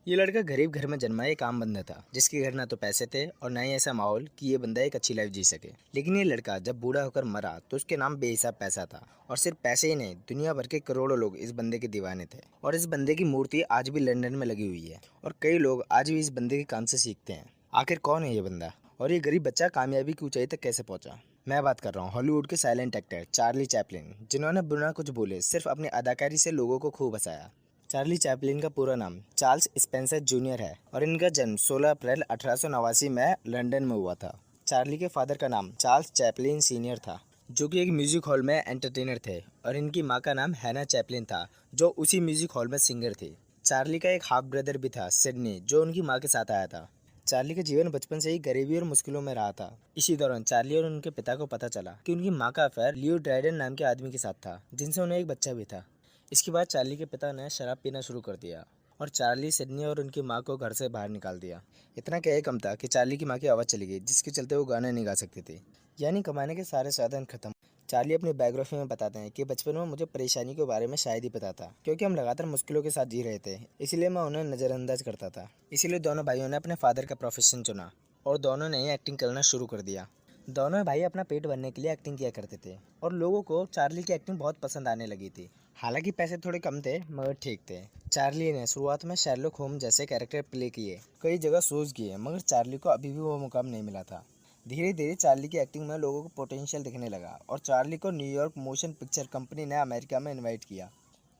ये लड़का गरीब घर में जन्मा एक आम बंदा था, जिसके घर ना तो पैसे थे और ना ही ऐसा माहौल कि ये बंदा एक अच्छी लाइफ जी सके। लेकिन ये लड़का जब बूढ़ा होकर मरा तो उसके नाम बेहिसाब पैसा था। और सिर्फ पैसे ही नहीं, दुनिया भर के करोड़ों लोग इस बंदे के दीवाने थे। और इस बंदे की मूर्ति आज भी लंदन में लगी हुई है और कई लोग आज भी इस बंदे के काम से सीखते हैं। आखिर कौन है ये बंदा और ये गरीब बच्चा कामयाबी की ऊंचाई तक कैसे पहुंचा? मैं बात कर रहा हूँ हॉलीवुड के साइलेंट एक्टर चार्ली चैपलिन, जिन्होंने बिना कुछ बोले सिर्फ अपनी अदाकारी से लोगों को खूब हंसाया। चार्ली चैपलिन का पूरा नाम चार्ल्स स्पेंसर जूनियर है और इनका जन्म 16 अप्रैल 1889 में लंदन में हुआ था। चार्ली के फादर का नाम चार्ल्स चैपलिन सीनियर था, जो कि एक म्यूजिक हॉल में एंटरटेनर थे, और इनकी मां का नाम हैना चैपलिन था, जो उसी म्यूजिक हॉल में सिंगर थी। चार्ली का एक हाफ ब्रदर भी था, सिडनी, जो उनकी मां के साथ आया था। चार्ली का जीवन बचपन से ही गरीबी और मुश्किलों में रहा था। इसी दौरान चार्ली और उनके पिता को पता चला कि उनकी मां का अफेयर लियो ड्राइडन नाम के आदमी के साथ था, जिनसे उन्हें एक बच्चा भी था। इसके बाद चार्ली के पिता ने शराब पीना शुरू कर दिया और चार्ली, सिडनी और उनकी मां को घर से बाहर निकाल दिया। इतना क्या ही कम था कि चार्ली की मां की आवाज़ चली गई, जिसके चलते वो गाने नहीं गा सकती थी, यानी कमाने के सारे साधन खत्म। चार्ली अपनी बायोग्राफी में बताते हैं कि बचपन में मुझे परेशानी के बारे में शायद ही पता था, क्योंकि हम लगातार मुश्किलों के साथ जी रहे थे, इसलिए मैं उन्हें नज़रअंदाज करता था। इसीलिए दोनों भाइयों ने अपने फादर का प्रोफेशन चुना और दोनों ने ही एक्टिंग करना शुरू कर दिया। दोनों भाई अपना पेट भरने के लिए एक्टिंग किया करते थे और लोगों को चार्ली की एक्टिंग बहुत पसंद आने लगी थी। हालांकि पैसे थोड़े कम थे, मगर ठीक थे। चार्ली ने शुरुआत में शेरलॉक होम जैसे कैरेक्टर प्ले किए, कई जगह शोज किए, मगर चार्ली को अभी भी वो मुकाम नहीं मिला था। धीरे धीरे चार्ली की एक्टिंग में लोगों को पोटेंशियल दिखने लगा और चार्ली को न्यूयॉर्क मोशन पिक्चर कंपनी ने अमेरिका में इनवाइट किया।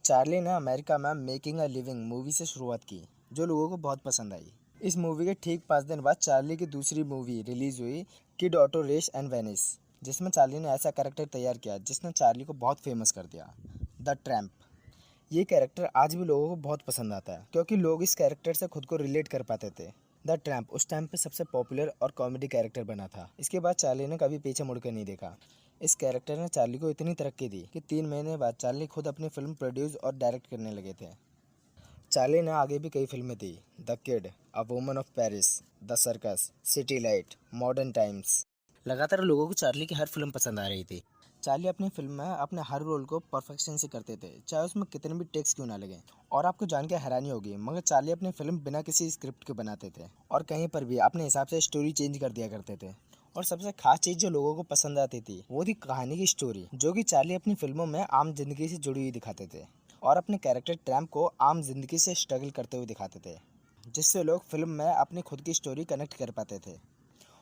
चार्ली ने अमेरिका में मेकिंग अ लिविंग मूवी से शुरुआत की, जो लोगों को बहुत पसंद आई। इस मूवी के ठीक 5 दिन बाद चार्ली की दूसरी मूवी रिलीज हुई, kid auto race and Venice, जिसमें चार्ली ने ऐसा कैरेक्टर तैयार किया जिसने चार्ली को बहुत फेमस कर दिया, द ट्रैम्प। ये कैरेक्टर आज भी लोगों को बहुत पसंद आता है, क्योंकि लोग इस कैरेक्टर से खुद को रिलेट कर पाते थे। द ट्रैम्प उस टाइम पे सबसे पॉपुलर और कॉमेडी कैरेक्टर बना था। इसके बाद चार्ली ने कभी पीछे मुड़कर नहीं देखा। इस कैरेक्टर ने चार्ली को इतनी तरक्की दी कि 3 महीने बाद चार्ली खुद अपनी फिल्म प्रोड्यूस और डायरेक्ट करने लगे थे। चार्ली ने आगे भी कई फिल्में दी, the kid, a woman of Paris, the circus, city light, modern times. लगातार लोगों को चार्ली की हर फिल्म पसंद आ रही थी। चार्ली अपनी फिल्म में अपने हर रोल को परफेक्शन से करते थे, चाहे उसमें कितने भी टेक्स क्यों ना लगे। और आपको जान के हैरानी होगी, मगर चार्ली अपनी फिल्म बिना किसी स्क्रिप्ट के बनाते थे और कहीं पर भी अपने हिसाब से स्टोरी चेंज कर दिया करते थे। और सबसे खास चीज़ जो लोगों को पसंद आती थी, वो थी कहानी की स्टोरी, जो कि चार्ली अपनी फिल्मों में आम जिंदगी से जुड़ी हुई दिखाते थे और अपने कैरेक्टर ट्रैम्प को आम जिंदगी से स्ट्रगल करते हुए दिखाते थे, जिससे लोग फिल्म में अपनी खुद की स्टोरी कनेक्ट कर पाते थे।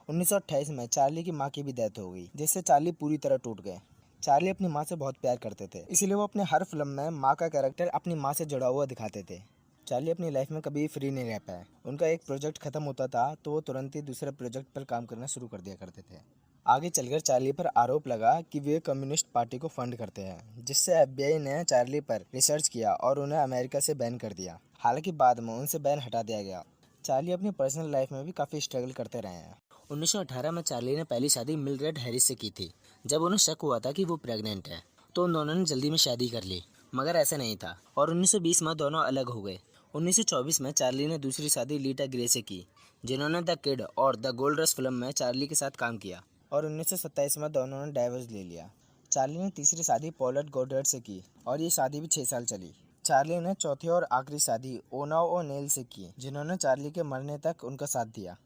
1928 में चार्ली की मां की भी डेथ हो गई, जिससे चार्ली पूरी तरह टूट गए। चार्ली अपनी मां से बहुत प्यार करते थे, इसीलिए वो अपने हर फिल्म में मां का कैरेक्टर अपनी मां से जुड़ा हुआ दिखाते थे। चार्ली अपनी लाइफ में कभी फ्री नहीं रह पाए। उनका एक प्रोजेक्ट खत्म होता था तो वो तुरंत ही दूसरे प्रोजेक्ट पर काम करना शुरू कर दिया करते थे। आगे चलकर चार्ली पर आरोप लगा कि वे कम्युनिस्ट पार्टी को फंड करते हैं, जिससे एफबीआई ने चार्ली पर रिसर्च किया और उन्हें अमेरिका से बैन कर दिया। हालांकि बाद में उनसे बैन हटा दिया गया। चार्ली अपनी पर्सनल लाइफ में भी काफ़ी स्ट्रगल करते रहे हैं। 1918 में चार्ली ने पहली शादी मिलड्रेड हैरिस से की थी। जब उन्हें शक हुआ था कि वो प्रेग्नेंट है, तो उन दोनों ने जल्दी में शादी कर ली, मगर ऐसा नहीं था और 1920 में दोनों अलग हो गए। 1924 में चार्ली ने दूसरी शादी लीटा ग्रे से की, जिन्होंने द किड और द गोल्ड रश फिल्म में चार्ली के साथ काम किया, और 1927 में दोनों ने डाइवोर्स ले लिया। चार्ली ने तीसरी शादी पॉलट गोडर्ट से की और ये शादी भी 6 साल चली। चार्ली ने चौथी और आखिरी शादी ओनाओ ओनेल से की, जिन्होंने चार्ली के मरने तक उनका साथ दिया।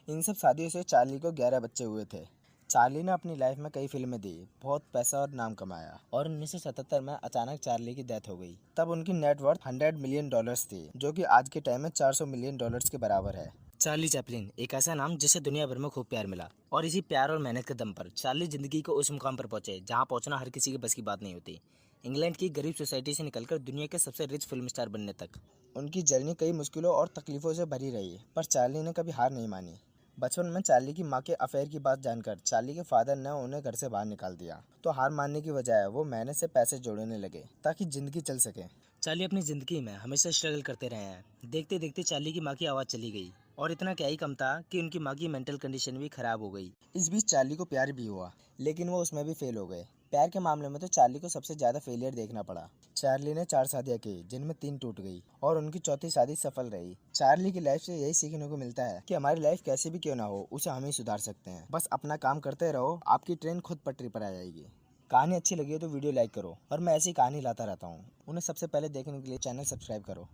इन सब शादियों से चार्ली को 11 बच्चे हुए थे। चार्ली ने अपनी लाइफ में कई फिल्में दी, बहुत पैसा और नाम कमाया, और 1977 में अचानक चार्ली की डेथ हो गई। तब उनकी नेटवर्थ $100 मिलियन थी, जो कि आज के टाइम में $400 मिलियन के बराबर है। चार्ली चैपलिन एक ऐसा नाम जिसे दुनिया भर में खूब प्यार मिला, और इसी प्यार और मेहनत के दम पर चार्ली जिंदगी को उस मुकाम पर पहुंचे जहां पहुंचना हर किसी के बस की बात नहीं होती। इंग्लैंड की गरीब सोसाइटी से निकलकर दुनिया के सबसे रिच फिल्म स्टार बनने तक उनकी जर्नी कई मुश्किलों और तकलीफों से भरी रही, पर चार्ली ने कभी हार नहीं मानी। बचपन में चार्ली की मां के अफेयर की बात जानकर चार्ली के फादर ने उन्हें घर से बाहर निकाल दिया, तो हार मानने की बजाय वो मेहनत से पैसे जोड़ने लगे ताकि जिंदगी चल सके। चार्ली अपनी जिंदगी में हमेशा स्ट्रगल करते रहे हैं। देखते देखते चार्ली की मां की आवाज़ चली गई, और इतना क्या ही कम था कि उनकी मां की मेंटल कंडीशन भी खराब हो गई। इस बीच चार्ली को प्यार भी हुआ, लेकिन वो उसमें भी फेल हो गए। प्यार के मामले में तो चार्ली को सबसे ज़्यादा फेलियर देखना पड़ा। चार्ली ने 4 शादियाँ की, जिनमें 3 टूट गई और उनकी चौथी शादी सफल रही। चार्ली की लाइफ से यही सीखने को मिलता है कि हमारी लाइफ कैसे भी क्यों ना हो, उसे हम ही सुधार सकते हैं। बस अपना काम करते रहो, आपकी ट्रेन खुद पटरी पर आ जाएगी। कहानी अच्छी लगी हो तो वीडियो लाइक करो, और मैं ऐसी कहानी लाता रहता हूँ। उन्हें सबसे पहले देखने के लिए चैनल सब्सक्राइब करो।